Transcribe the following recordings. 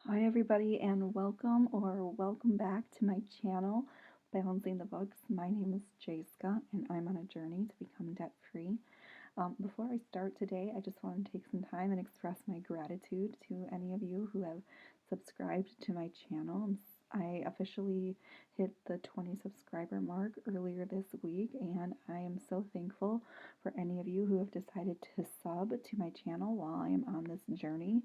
Hi, everybody, and welcome back to my channel, Balancing the Books. My name is Jayska, and I'm on a journey to become debt free. Before I start today, I just want to take some time and express my gratitude to any of you who have subscribed to my channel. I officially hit the 20 subscriber mark earlier this week, and I am so thankful for any of you who have decided to sub to my channel while I am on this journey.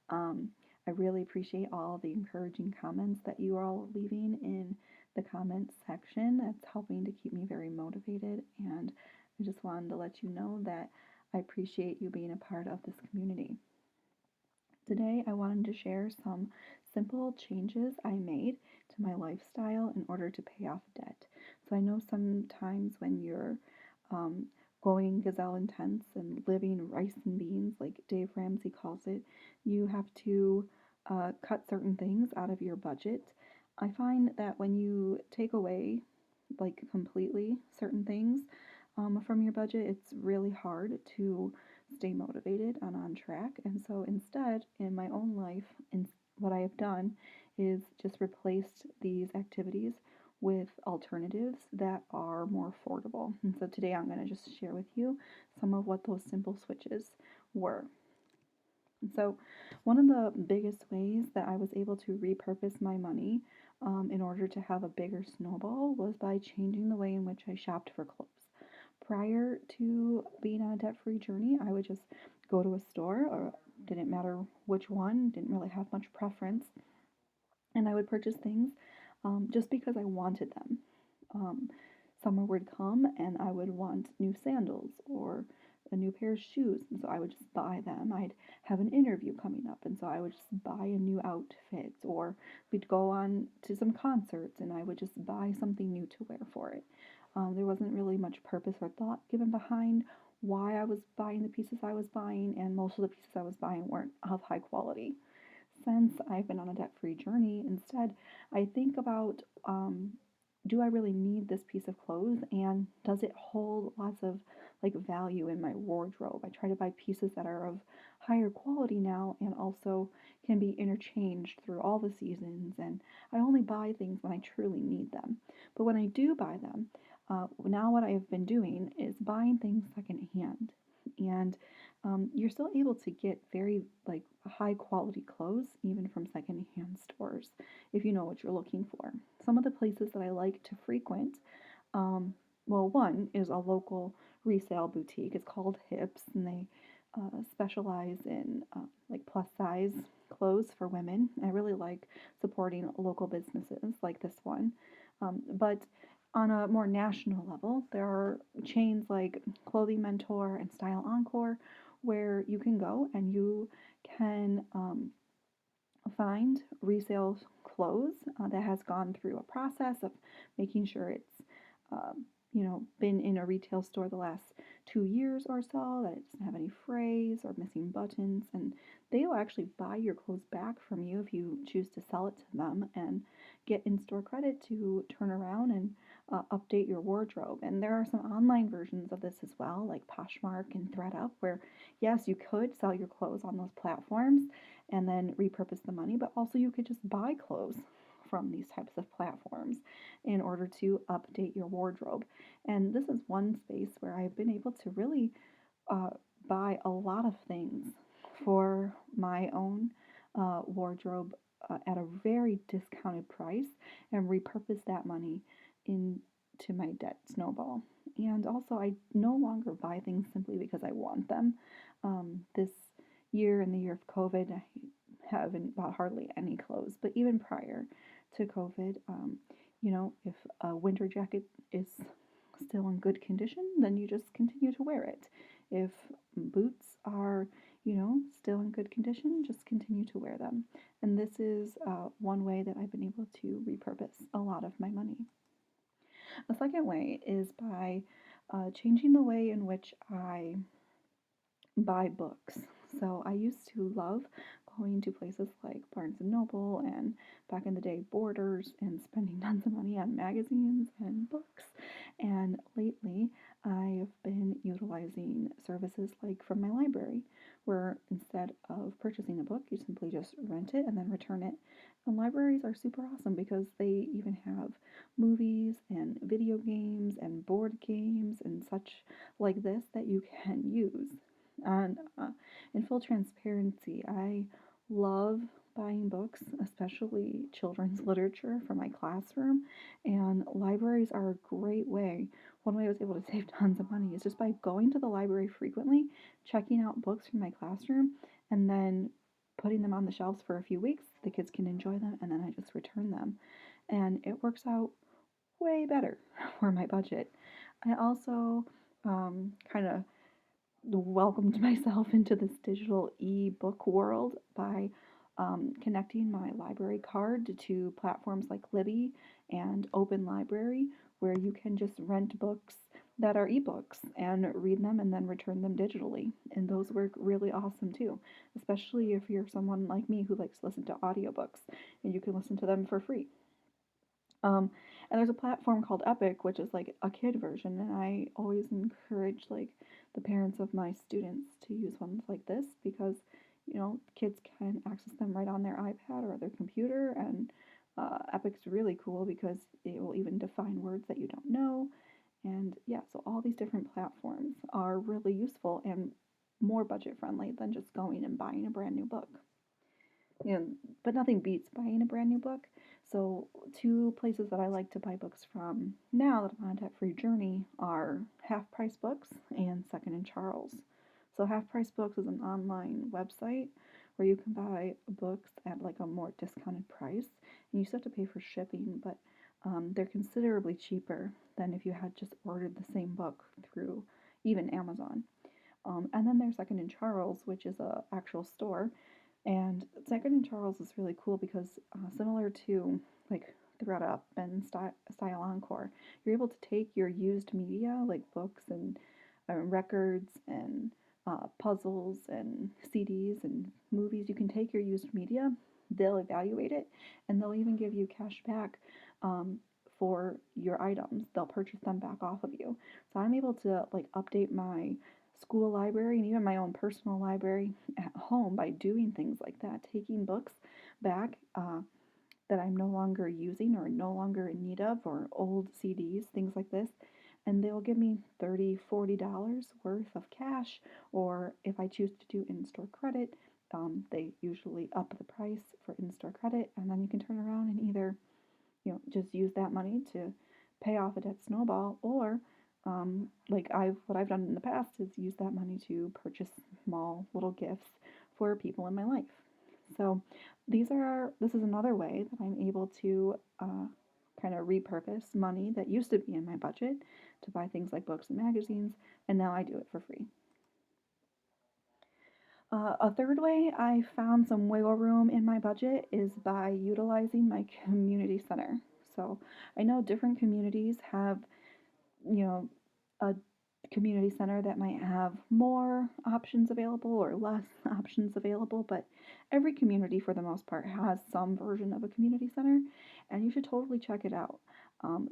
Um, I really appreciate all the encouraging comments that you are all leaving in the comments section. It's helping to keep me very motivated, and I just wanted to let you know that I appreciate you being a part of this community. Today, I wanted to share some simple changes I made to my lifestyle in order to pay off debt. So I know sometimes when you're um, going gazelle intense and living rice and beans, like Dave Ramsey calls it, you have to cut certain things out of your budget. I find that when you take away, like completely, certain things from your budget, it's really hard to stay motivated and on track. And so instead, in my own life, what I have done is just replaced these activities with alternatives that are more affordable. And so today I'm going to just share with you some of what those simple switches were. And so, one of the biggest ways that I was able to repurpose my money in order to have a bigger snowball was by changing the way in which I shopped for clothes. Prior to being on a debt free journey, I would just go to a store, or didn't matter which one, didn't really have much preference, and I would purchase things just because I wanted them. Um, Summer would come and I would want new sandals or a new pair of shoes, and so I would just buy them. I'd have an interview coming up, and so I would just buy a new outfit, or we'd go on to some concerts and I would just buy something new to wear for it. There wasn't really much purpose or thought given behind why I was buying the pieces I was buying, and most of the pieces I was buying weren't of high quality. Since I've been on a debt free journey, instead, I think about do I really need this piece of clothes, and does it hold lots of like value in my wardrobe? I try to buy pieces that are of higher quality now and also can be interchanged through all the seasons, and I only buy things when I truly need them. But when I do buy them, now what I have been doing is buying things secondhand. And you're still able to get very like high quality clothes even from secondhand stores if you know what you're looking for. Some of the places that I like to frequent, well, one is a local resale boutique. It's called Hips, and they specialize in like plus size clothes for women. I really like supporting local businesses like this one. But on a more national level, there are chains like Clothing Mentor and Style Encore where you can go and you can find resale clothes that has gone through a process of making sure it's been in a retail store the last 2 years or so, that it doesn't have any frays or missing buttons, and they will actually buy your clothes back from you if you choose to sell it to them and get in-store credit to turn around and update your wardrobe. And there are some online versions of this as well, like Poshmark and ThredUp, where yes, you could sell your clothes on those platforms and then repurpose the money, but also you could just buy clothes from these types of platforms in order to update your wardrobe. And this is one space where I've been able to really uh, buy a lot of things for my own wardrobe at a very discounted price and repurpose that money into my debt snowball. And also, I no longer buy things simply because I want them. This year, in the year of COVID, I haven't bought hardly any clothes, but even prior to COVID, if a winter jacket is still in good condition, then you just continue to wear it. If boots are, still in good condition, just continue to wear them. And this is one way that I've been able to repurpose a lot of my money. A second way is by changing the way in which I buy books. So I used to love going to places like Barnes and Noble and back in the day Borders and spending tons of money on magazines and books. And lately I've been utilizing services like from my library, where instead of purchasing a book, you simply just rent it and then return it. And libraries are super awesome because they even have movies and video games and board games and such like this that you can use. And in full transparency, I love buying books, especially children's literature for my classroom, and libraries are a great way. One way I was able to save tons of money is just by going to the library frequently, checking out books from my classroom, and then putting them on the shelves for a few weeks. The kids can enjoy them, and then I just return them. And it works out way better for my budget. I also kind of welcomed myself into this digital e-book world by connecting my library card to platforms like Libby and Open Library, where you can just rent books that are ebooks and read them and then return them digitally. And those work really awesome too, especially if you're someone like me who likes to listen to audiobooks and you can listen to them for free. Um, and there's a platform called Epic, which is like a kid version, and I always encourage like the parents of my students to use ones like this because kids can access them right on their iPad or their computer, and Epic's really cool because it will even define words that you don't know, and yeah, so all these different platforms are really useful and more budget friendly than just going and buying a brand new book. You know, but nothing beats buying a brand new book. So, two places that I like to buy books from now that I'm on a debt free journey are Half Price Books and Second and Charles. So, Half Price Books is an online website where you can buy books at like a more discounted price, and you still have to pay for shipping, but they're considerably cheaper than if you had just ordered the same book through even Amazon. And then there's Second and Charles, which is a actual store, and Second and Charles is really cool because similar to like Thread Up and Style Encore, you're able to take your used media like books and records and puzzles and CDs and movies. You can take your used media, they'll evaluate it, and they'll even give you cash back um, for your items. They'll purchase them back off of you. So I'm able to like update my school library and even my own personal library at home by doing things like that, taking books back that I'm no longer using or no longer in need of, or old CDs, things like this. And they'll give me $30, $40 worth of cash, or if I choose to do in store credit, they usually up the price for in store credit, and then you can turn around and either just use that money to pay off a debt snowball, or like what I've done in the past is use that money to purchase small little gifts for people in my life. So this is another way that I'm able to kind of repurpose money that used to be in my budget to buy things like books and magazines, and now I do it for free. A third way I found some wiggle room in my budget is by utilizing my community center. So I know different communities have, you know, a community center that might have more options available or less options available, but every community for the most part has some version of a community center, and you should totally check it out.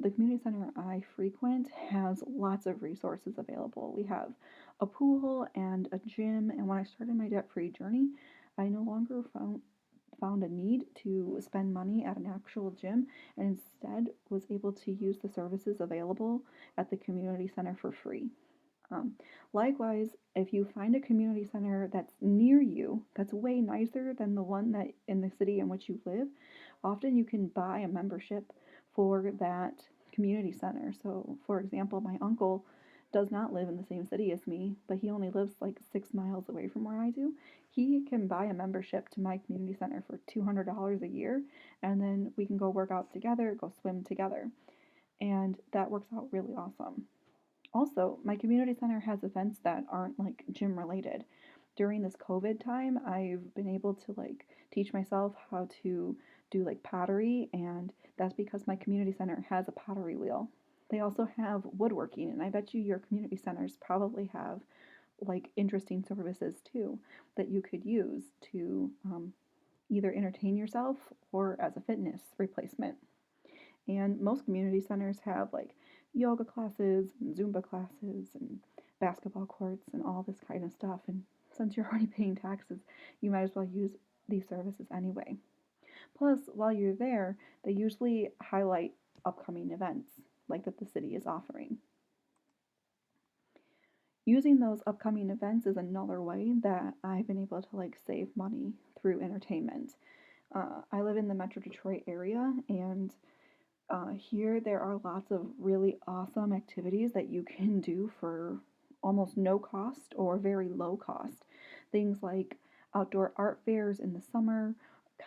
The community center I frequent has lots of resources available. We have a pool and a gym, and when I started my debt free journey, I no longer found a need to spend money at an actual gym and instead was able to use the services available at the community center for free. Um, Likewise, if you find a community center that's near you, that's way nicer than the one that in the city in which you live, often you can buy a membership for that community center. So, for example, my uncle does not live in the same city as me, but he only lives like 6 miles away from where I do. He can buy a membership to my community center for $200 a year, and then we can go work out together, go swim together. And that works out really awesome. Also, my community center has events that aren't like gym related. During this COVID time, I've been able to like teach myself how to do like pottery, and that's because my community center has a pottery wheel. They also have woodworking, and I bet you your community centers probably have like interesting services too that you could use to either entertain yourself or as a fitness replacement. And most community centers have like yoga classes and Zumba classes and basketball courts and all this kind of stuff. And since you're already paying taxes, you might as well use these services anyway. Plus, while you're there, they usually highlight upcoming events like that the city is offering. Using those upcoming events is another way that I've been able to like save money through entertainment. I live in the Metro Detroit area, and here there are lots of really awesome activities that you can do for almost no cost or very low cost. Things like outdoor art fairs in the summer,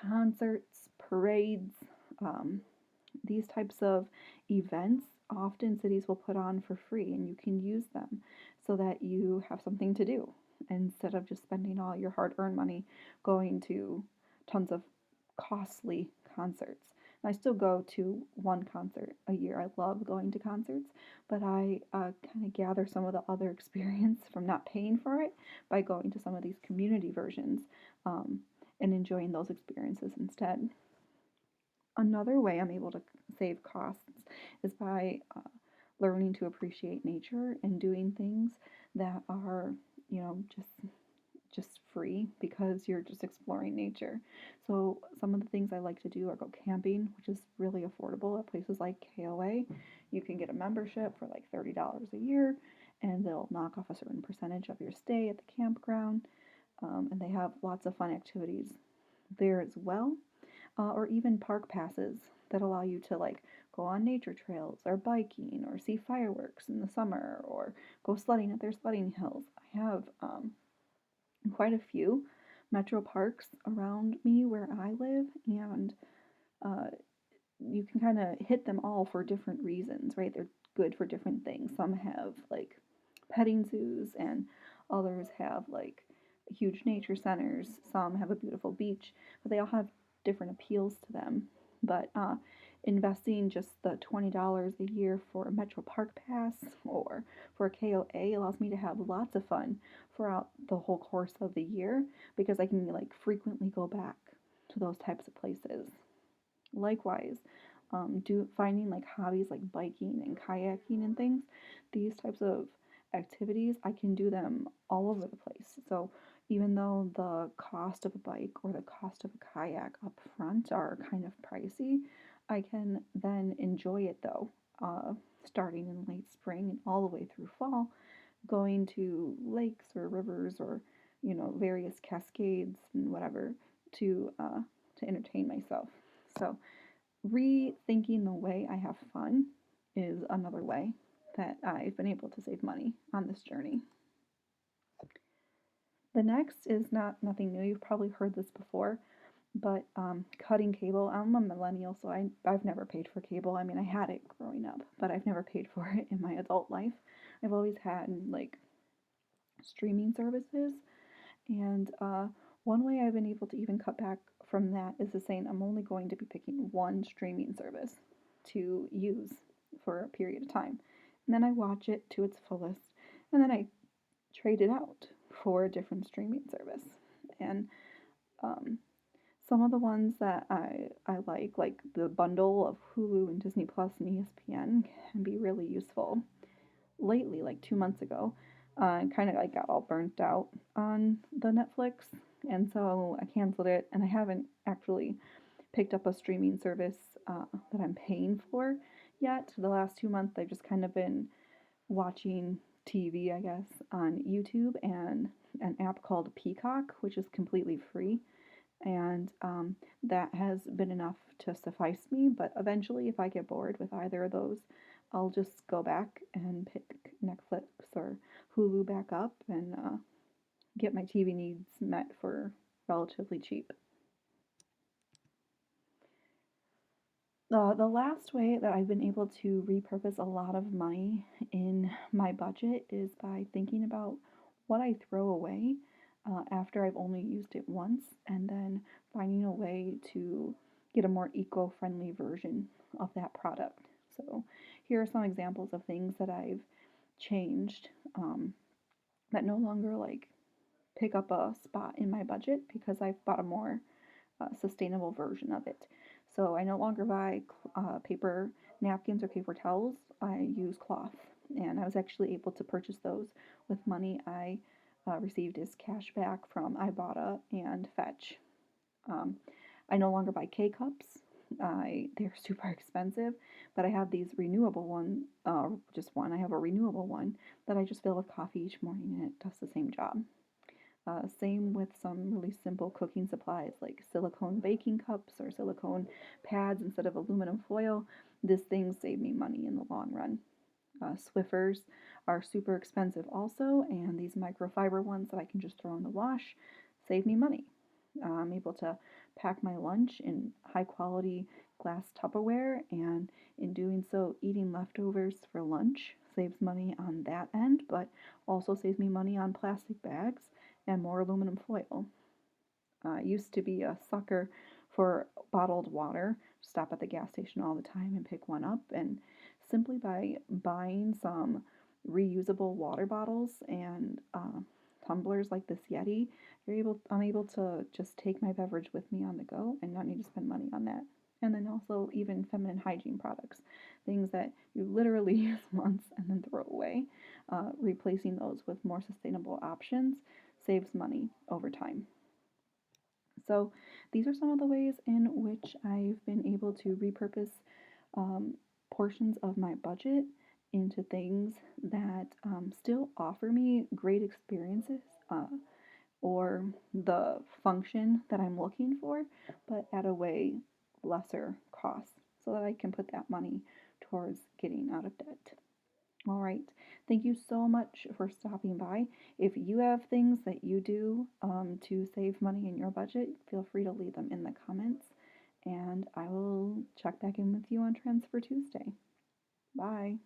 concerts, parades, um, these types of events often cities will put on for free, and you can use them so that you have something to do instead of just spending all your hard-earned money going to tons of costly concerts. And I still go to one concert a year. I love going to concerts, but I kind of gather some of the other experience from not paying for it by going to some of these community versions um, and enjoying those experiences instead. Another way I'm able to save costs is by learning to appreciate nature and doing things that are, you know, just free because you're just exploring nature. So some of the things I like to do are go camping, which is really affordable at places like KOA. You can get a membership for like $30 a year, and they'll knock off a certain percentage of your stay at the campground. And they have lots of fun activities there as well, or even park passes that allow you to like go on nature trails or biking or see fireworks in the summer or go sledding at their sledding hills. I have quite a few metro parks around me where I live, and uh, you can kind of hit them all for different reasons, right? They're good for different things. Some have like petting zoos, and others have like huge nature centers. Some have a beautiful beach, but they all have different appeals to them. But investing just the $20 a year for a Metro Park Pass or for a KOA allows me to have lots of fun throughout the whole course of the year because I can like frequently go back to those types of places. Likewise, do finding like hobbies like biking and kayaking and things, these types of activities, I can do them all over the place. So even though the cost of a bike or the cost of a kayak up front are kind of pricey, I can then enjoy it though, starting in late spring and all the way through fall, going to lakes or rivers or various cascades and whatever to entertain myself. So rethinking the way I have fun is another way that I've been able to save money on this journey. The next is nothing new. You've probably heard this before, but cutting cable. I'm a millennial, so I've never paid for cable. I mean, I had it growing up, but I've never paid for it in my adult life. I've always had like streaming services, and one way I've been able to even cut back from that is to saying I'm only going to be picking one streaming service to use for a period of time. And then I watch it to its fullest, and then I trade it out for a different streaming service. And um, some of the ones that I like the bundle of Hulu and Disney Plus and ESPN, can be really useful. Lately, like 2 months ago, I kind of like got all burnt out on the Netflix, and so I canceled it, and I haven't actually picked up a streaming service that I'm paying for yet. The last 2 months, I've just kind of been watching TV, I guess, on YouTube and an app called Peacock, which is completely free, and that has been enough to suffice me. But eventually, if I get bored with either of those, I'll just go back and pick Netflix or Hulu back up and get my TV needs met for relatively cheap. The last way that I've been able to repurpose a lot of money in my budget is by thinking about what I throw away after I've only used it once, and then finding a way to get a more eco-friendly version of that product. So here are some examples of things that I've changed. that no longer like pick up a spot in my budget because I've bought a more sustainable version of it. So I no longer buy paper napkins or paper towels. I use cloth, and I was actually able to purchase those with money I received as cash back from Ibotta and Fetch. Um, I no longer buy K cups. They're super expensive, but I have these renewable one, just one. I have a renewable one that I just fill with coffee each morning, and it does the same job. Same with some really simple cooking supplies like silicone baking cups or silicone pads instead of aluminum foil. This thing saved me money in the long run. Swiffers are super expensive also, and these microfiber ones that I can just throw in the wash save me money. I'm able to pack my lunch in high quality glass Tupperware, and in doing so, eating leftovers for lunch saves money on that end, but also saves me money on plastic bags and more aluminum foil. I used to be a sucker for bottled water. Stop at the gas station all the time and pick one up. And simply by buying some reusable water bottles and tumblers like this Yeti, I'm able to just take my beverage with me on the go and not need to spend money on that. And then also even feminine hygiene products, things that you literally use once and then throw away. Replacing those with more sustainable options saves money over time. So these are some of the ways in which I've been able to repurpose um, portions of my budget into things that still offer me great experiences or the function that I'm looking for, but at a way lesser cost so that I can put that money towards getting out of debt. All right. Thank you so much for stopping by. If you have things that you do to save money in your budget, feel free to leave them in the comments, and I will check back in with you on Transfer Tuesday. Bye.